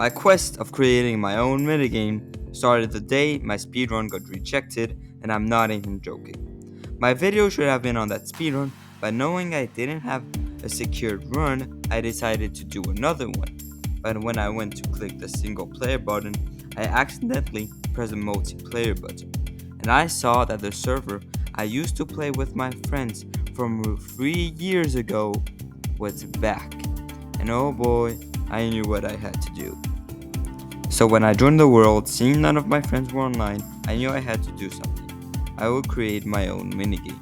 My quest of creating my own minigame started the day my speedrun got rejected, and I'm not even joking. My video should have been on that speedrun, but knowing I didn't have a secured run, I decided to do another one. But when I went to click the single player button, I accidentally pressed the multiplayer button, and I saw that the server I used to play with my friends from 3 years ago was back. And oh boy, I knew what I had to do. So when I joined the world, seeing none of my friends were online, I knew I had to do something. I will create my own minigame.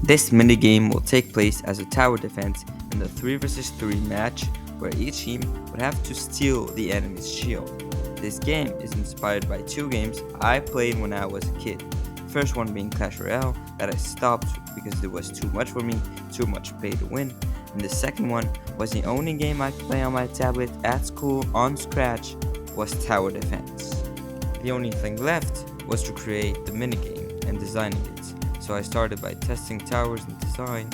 This minigame will take place as a tower defense in the 3 vs 3 match, where each team would have to steal the enemy's shield. This game is inspired by 2 games I played when I was a kid. The first one being Clash Royale, that I stopped because it was too much for me, too much pay to win. And the second one was the only game I could play on my tablet at school on Scratch, was Tower Defense. The only thing left was to create the minigame and designing it. So I started by testing towers and design,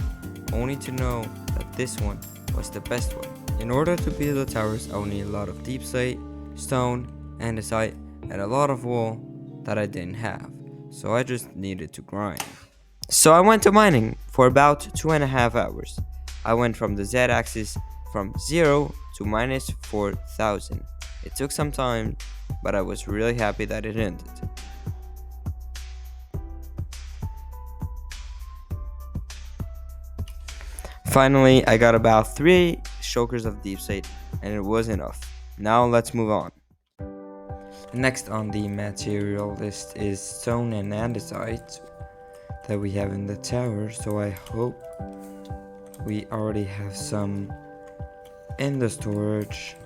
only to know that this one was the best one. In order to build the towers, I will need a lot of deep slate, stone, andesite, and a lot of wool that I didn't have. So I just needed to grind. So I went to mining for about 2.5 hours. I went from the Z-axis from 0 to minus 4,000. It took some time, but I was really happy that it ended. Finally, I got about 3 shulkers of deep slate, and it was enough. Now let's move on. Next on the material list is stone and andesite that we have in the tower, so I hope we already have some in the storage.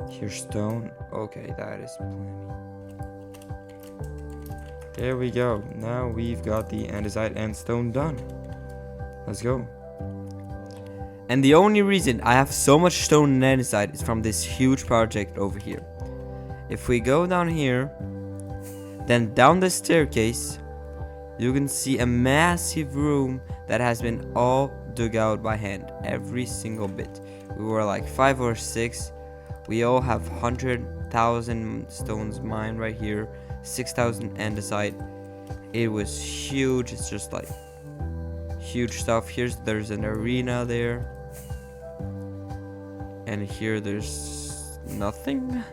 Here's stone. Okay, that is plenty. There we go. Now we've got the andesite and stone done. Let's go. And the only reason I have so much stone and andesite is from this huge project over here. If we go down here, then down the staircase, you can see a massive room that has been all dug out by hand, every single bit. We were like 5 or 6. We all have 100,000 stones mined right here, 6,000 andesite. It was huge. It's just like huge stuff. There's an arena there, and here there's nothing.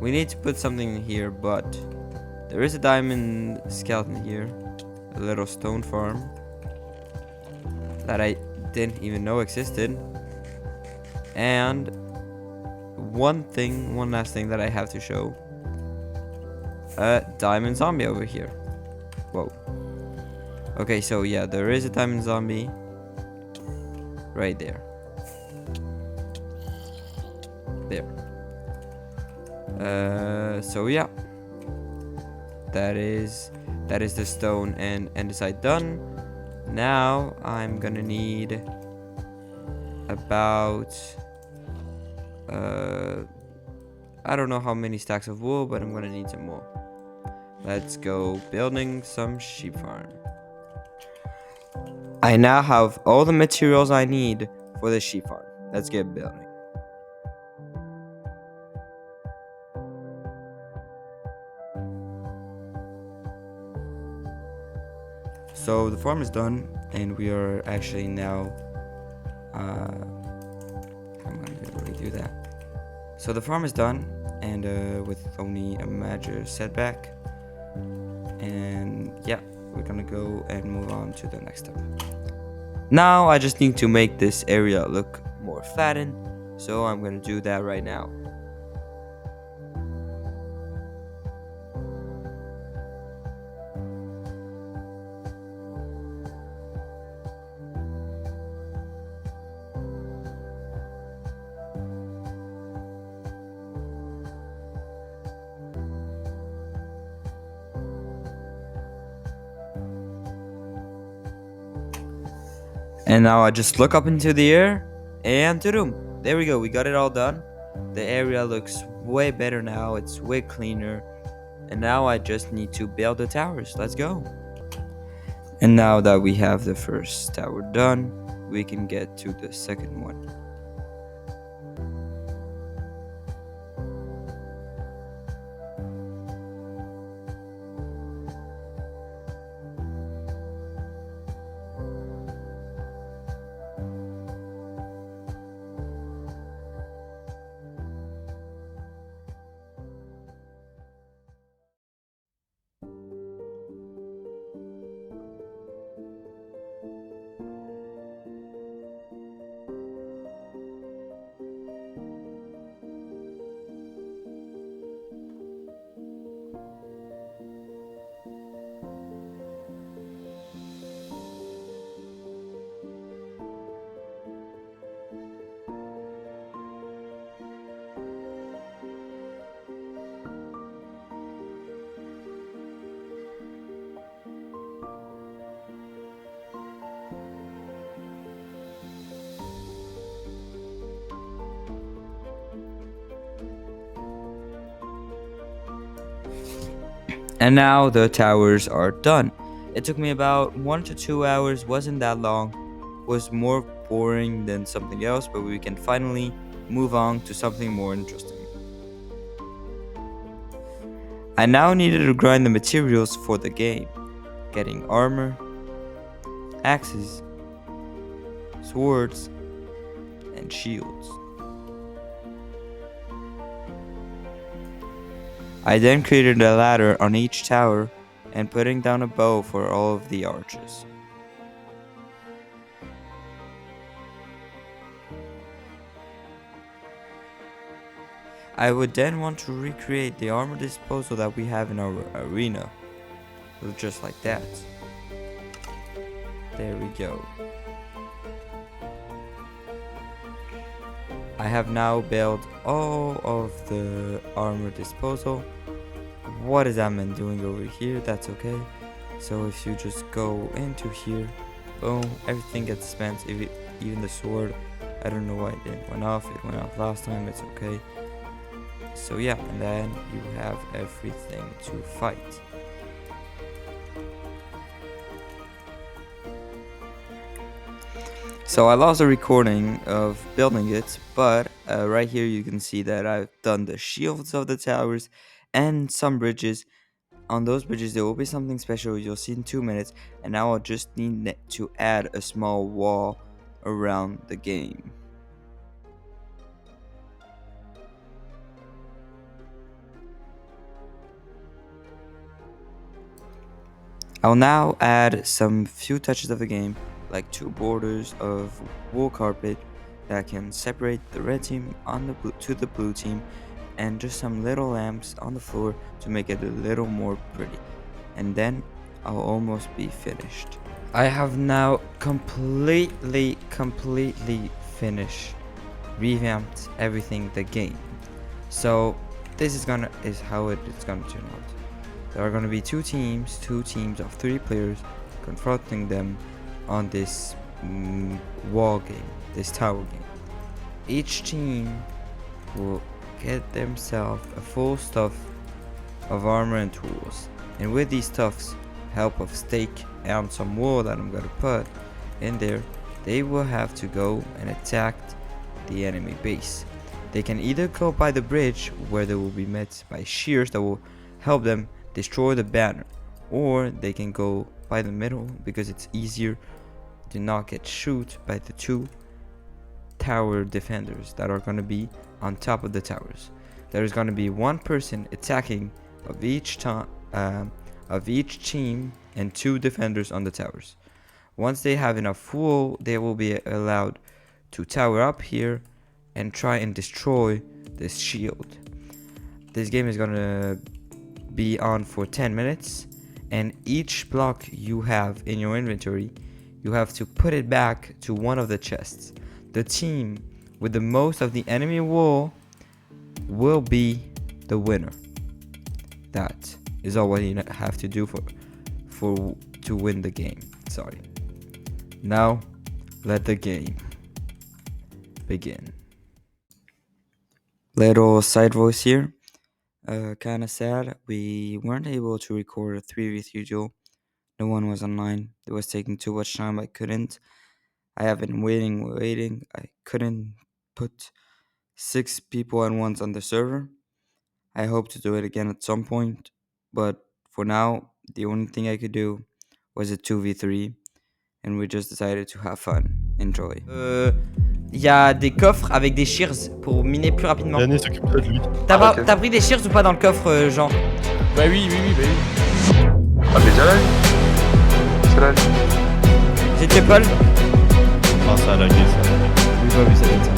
We need to put something in here, but there is a diamond skeleton here, a little stone farm that I didn't even know existed. And one last thing that I have to show, a diamond zombie over here. Whoa. Okay, so yeah, there is a diamond zombie right there. So yeah, that is the stone and andesite done. Now I'm gonna need about I don't know how many stacks of wool, but I'm gonna need some more. Let's go building some sheep farm. I now have all the materials I need for the sheep farm. Let's get building. So the farm is done, and we are actually now I'm gonna redo that. So the farm is done, and with only a major setback, and yeah, we're gonna go and move on to the next step. Now I just need to make this area look more flattened, so I'm gonna do that right now. And now I just look up into the air, and ta-doom! There we go, we got it all done. The area looks way better now, it's way cleaner. And now I just need to build the towers. Let's go. And now that we have the first tower done, we can get to the second one. And now the towers are done. It took me about 1 to 2 hours, wasn't that long, was more boring than something else, but we can finally move on to something more interesting. I now needed to grind the materials for the game, getting armor, axes, swords, and shields. I then created a ladder on each tower and putting down a bow for all of the archers. I would then want to recreate the armor disposal that we have in our arena, just like that. There we go. I have now built all of the armor disposal. What is that man doing over here? That's okay. So if you just go into here, boom, everything gets spent, even the sword. I don't know why it didn't went off. It went off last time, it's okay. So yeah, and then you have everything to fight. So I lost a recording of building it, but right here you can see that I've done the shields of the towers and some bridges. On those bridges there will be something special you'll see in 2 minutes, and now I'll just need to add a small wall around the game. I'll now add some few touches of the game, like 2 borders of wool carpet that can separate the red team to the blue team, and just some little lamps on the floor to make it a little more pretty. And then I'll almost be finished. I have now completely finished, revamped everything the game. So this is how it's gonna turn out. There are going to be 2 teams of 3 players confronting them on this wall game, this tower game. Each team will get themselves a full stuff of armor and tools, and with these stuffs, help of stake and some wool that I'm going to put in there, they will have to go and attack the enemy base. They can either go by the bridge, where they will be met by shears that will help them destroy the banner, or they can go by the middle because it's easier to not get shoot by the 2 tower defenders that are going to be on top of the towers. There is going to be 1 person attacking of each team and 2 defenders on the towers. Once they have enough wool, they will be allowed to tower up here and try and destroy this shield. This game is going to be on for 10 minutes, and each block you have in your inventory, you have to put it back to one of the chests. The team with the most of the enemy wool will be the winner. That is all what you have to do to win the game. Sorry. Now let the game begin. Little side voice here. Kinda sad. We weren't able to record a 3v3 duel. No one was online. It was taking too much time. I couldn't. I have been waiting. I couldn't put 6 people at once on the server. I hope to do it again at some point, but for now, the only thing I could do was a 2v3, and we just decided to have fun. Enjoy. Il y a des coffres avec des shears pour miner plus rapidement. L'année s'occupe-toi de lui. T'as pris des shears ou pas dans le coffre, Jean? Bah oui. Ah mais là, c'est là. J'ai tué Paul. Ah ça a lagué ça. Oui bah oui ça va être ça.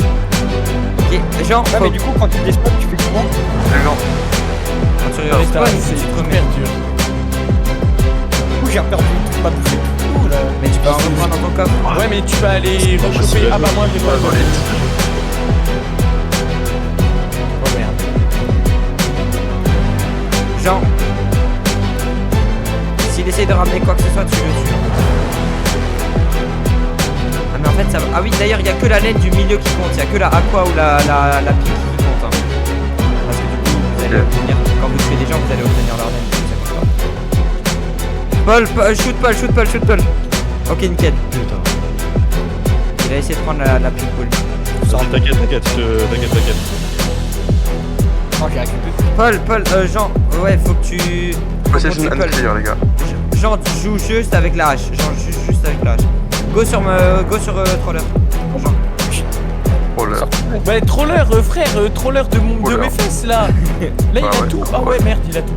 Ok, Jean, ouais, mais du coup quand tu despawns tu fais comment? Jean. Quand tu respawns, tu te remets. Du coup j'ai perdu toute ma bouffée tout là. Mais tu peux en reprendre dans ton coffre. Ouais mais tu vas aller rechoper. Ah bah moi j'ai pas volé. Oh merde. Jean, s'il essaye de ramener quoi que ce soit, tu le tues. Ah mais en fait ça va. Ah oui d'ailleurs il n'y a que la laine du milieu qui compte, il n'y a que la aqua ou la pink qui compte. Hein. Parce que du coup vous allez obtenir, quand vous tuez des gens vous allez obtenir leur laine, donc ça compte pas. Paul, shoot Paul. Ok, nickel. Putain. Il a essayé de prendre la plus cool. T'inquiète. Non, j'ai récupéré. Paul, Jean, ouais, faut que tu. Possession and clear, les gars. Jean, tu joues juste avec la hache. Juste avec la hache. Go sur troller. Jean. Oh là. Bah, troller, frère, troller de mes fesses là. Là, il a ouais. tout. Ah ouais, merde, il a tout.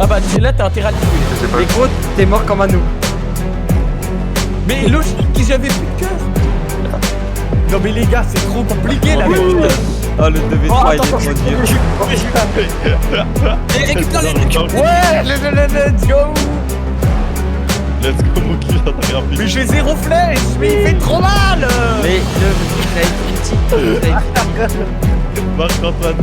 Ah bah, là, t'as intérêt à le tuer. Je sais pas. Mais gros, t'es mort comme un nous. Mais logique, j'avais plus de cœur. Non, mais les gars, c'est trop compliqué là. Oh, le 2v3 il est trop dur. Et récupère les trucs. Ouais, let's go. Let's go, mon killer, t'as rien Mais j'ai 0 flèche, mais il fait trop mal. Mais le il a ulti. Marc-Antoine.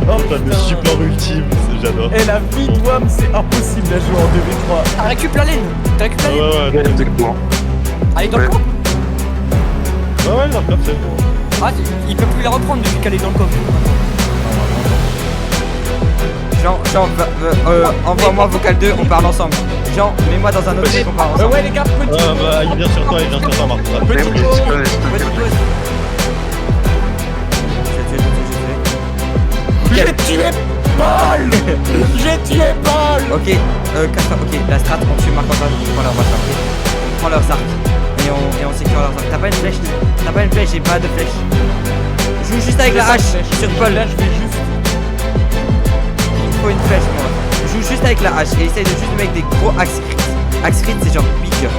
Oh T'as le support ultime, j'adore. Et la vie de WAM, c'est impossible à jouer en 2v3. T'as récupéré la ligne. T'as récupéré la ligne. Ouais, Exactement. Elle est dans le Ouais. coffre. ouais, leur cop, c'est bon. Ah, il peut plus la reprendre depuis qu'elle est dans le coffre. Jean, envoie-moi vocal 2, on parle ensemble. Jean, mets-moi dans un autre truc, on parle ensemble. Ouais, les gars, petit. Bah, il vient sur toi, Marc. Mais Petit oui, pause. je connais, je Petite connais. pause. J'ai tué Paul. J'ai tué Paul. Ok, ok, la strat, on tue Marc-Antoine, on prend leur voiture. On prend leurs arcs. Et on sécure leurs arcs. T'as pas une flèche, j'ai pas de flèche. Joue juste avec la hache sur Paul. Là, je vais juste. Il faut une flèche, moi. Joue juste avec la hache et essaye de juste mettre des gros axe crit. Axe crit, c'est genre piqueur.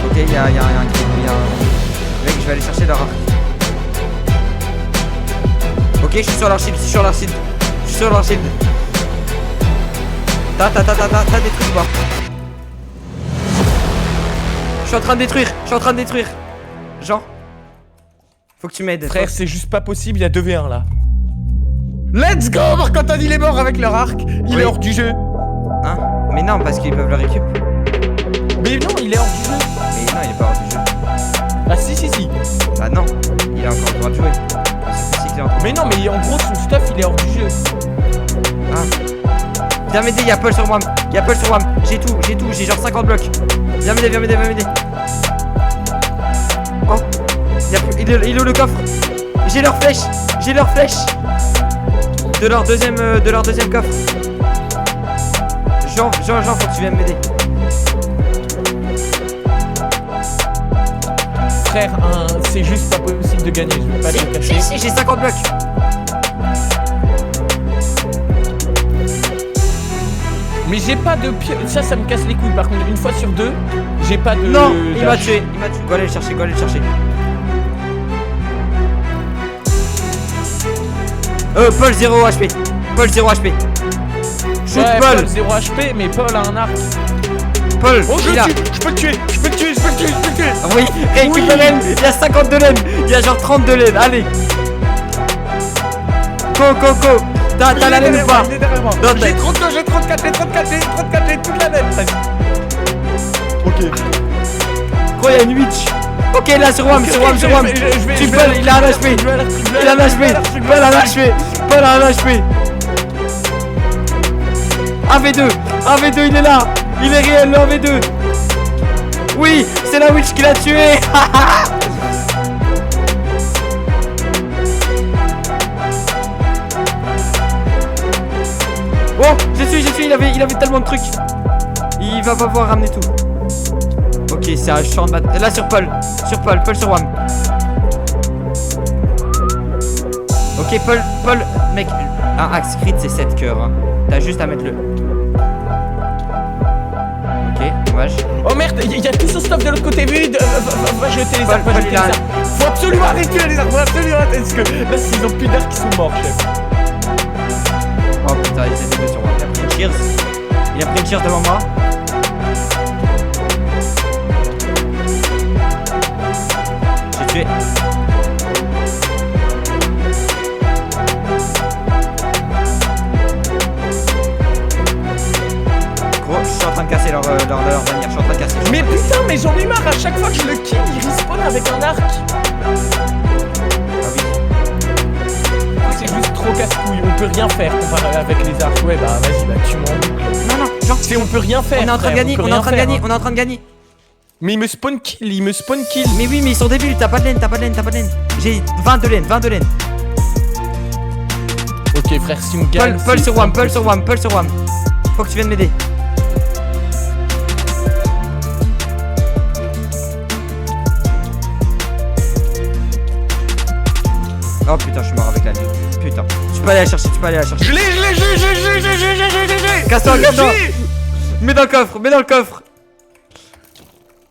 Ok, il y a un crit, Mec, je vais aller chercher leur arc. Ok, je suis sur leur shield, T'as des trucs ou pas? Je suis en train de détruire. Jean, faut que tu m'aides. Frère, c'est juste pas possible, il y a 2v1 là. Let's go! Marc-Antoine, il est mort avec leur arc. Il est hors du jeu. Hein? Mais non, parce qu'ils peuvent le récup. Mais non, il est hors du jeu. Mais non, il est pas hors du jeu. Ah si. Bah non, il a encore le droit de jouer. C'est cyclé en Mais non, mais en gros, son stuff, il est hors du jeu. Ah. Viens m'aider, y'a Paul sur WAM. J'ai tout, j'ai genre 50 blocs. Viens m'aider. Oh, il est où le coffre? J'ai leur flèche. De leur deuxième coffre. Jean, faut que tu viennes m'aider. Frère, c'est juste pas possible de gagner, je vais pas te le cacher. Si, j'ai 50 blocs. Mais j'ai pas de pire. Ça me casse les couilles. Par contre, une fois sur deux, j'ai pas de. Non, il m'a tué. Go aller le chercher. Paul 0 HP. Shoot Ouais, Paul. Paul 0 HP, mais Paul a un arc. Paul, Oh, il a. je peux le tuer. Oui, récupère de laine. Il y a 50 de laine. Il y a genre 30 de laine. Allez. Go. T'as la laine ou pas? Il est derrière moi. Non, J'ai 32, j'ai 34, j'ai toute la laine presque. Ok. Gros, il y a une witch. Ok, là sur WAM. Tu Paul, il a un HP. Paul a un HP. AV2, il est là. Il est réel, le AV2. Oui, c'est la witch qui l'a tué. Oh, je suis, il avait tellement de trucs. Il va pas pouvoir ramener tout. Ok, c'est un champ de bataille. Là sur Paul sur WAM. Ok, Paul, mec, un axe crit c'est 7 cœurs. Hein. T'as juste à mettre le. Ok, dommage. Oh merde, il y a tout ce stuff de l'autre côté. Va jeter les arcs, Paul, il a- Faut absolument arrêter les arcs, parce que là, s'ils ont plus d'arcs, ils sont morts, chef. Oh putain, il étaient deux sur moi. Il a pris une cheers devant moi. J'ai tué. Gros, je suis en train de casser leur bannière. Je suis en train de casser. Mais putain, mais j'en ai marre, à chaque fois que je le kill, il respawn avec un arc. Ah oui. C'est juste trop casse-couille, peut rien faire comparé avec les arches. Ouais, bah vas-y, bah tu m'en. Non, genre. C'est on peut rien faire. On est en train de gagner, on est en train de gagner, on est en train de gagner. Mais il me spawn kill, Mais oui, mais ils sont débiles, t'as pas de laine, J'ai 20 de laine. Ok, frère, si on gagne. Paul sur Wam. Faut que tu viennes m'aider. Oh putain, je suis mort avec la nuit. Putain. Tu peux aller la chercher, Je l'ai. Casse-toi. Mets dans le coffre.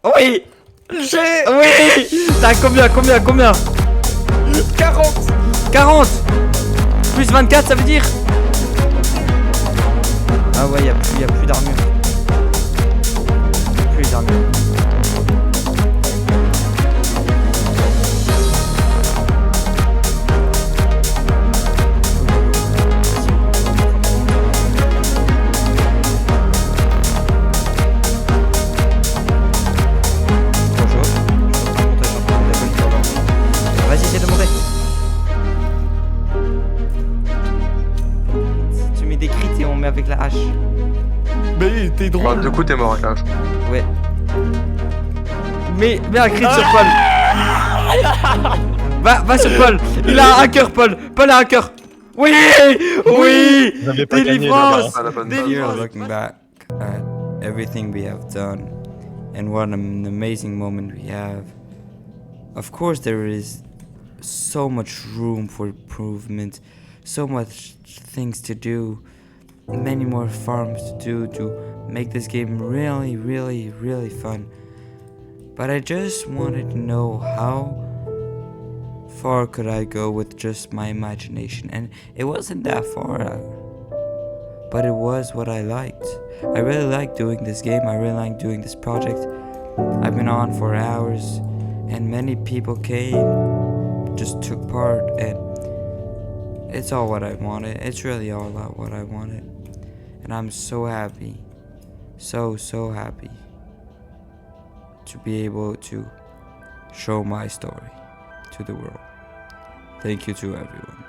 Oui. Oui. T'as combien 40. Plus 24, ça veut dire. Ah ouais, y'a plus d'armure. Plus d'armure. Vas-y, essaie de monter. Tu mets des crits et on met avec la hache. Mais t'es Bah, drôle. du coup, t'es mort avec l'âge. Ouais. Mets un crit sur Paul. Va sur Paul. Il a un cœur, Paul. Paul a un cœur. Oui. Vous avez pas gagné, Délivrance. À la bonne Here, base. looking back at everything we have done and what an amazing moment we have, of course, there is so much room for improvement, so much things to do, many more farms to do to make this game really, really, really fun. But I just wanted to know how far could I go with just my imagination, and it wasn't that far. But it was what I liked. I really like doing this game. I really like doing this project. I've been on for hours, and many people came, just took part, and it's all what I wanted. It's really all about what I wanted, and I'm so happy, so happy to be able to show my story to the world. Thank you to everyone.